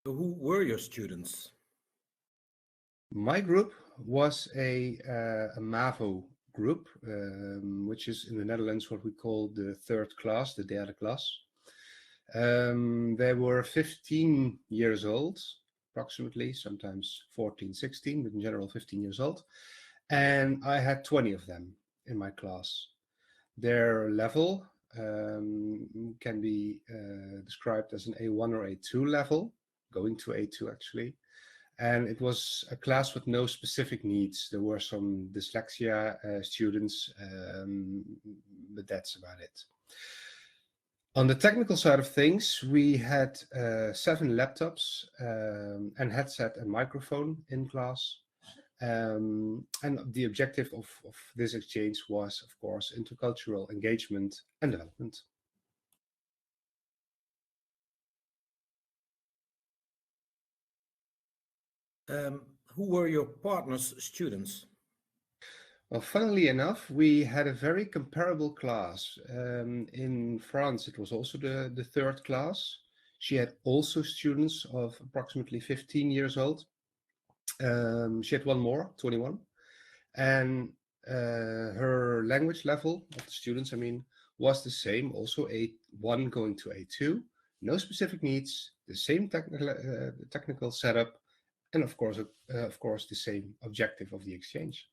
Who were your students? My group was a MAVO group, which is in the Netherlands what we call the third class, the derde klas. They were 15 years old, approximately, sometimes 14, 16, but in general 15 years old. And I had 20 of them in my class. Their level can be described as an A1 or A2 level, going to A2 actually. And it was a class with no specific needs. There were some dyslexia students, but that's about it. On the technical side of things, we had 7 laptops and headset and microphone in class. And the objective of this exchange was, of course, intercultural engagement and development. Who were your partner's students? Well, funnily enough, we had a very comparable class. In France, it was also the third class. She had also students of approximately 15 years old. She had one more, 21. And her language level of the students, I mean, was the same, also A1 going to A2. No specific needs, the same technical setup, and of course, the same objective of the exchange.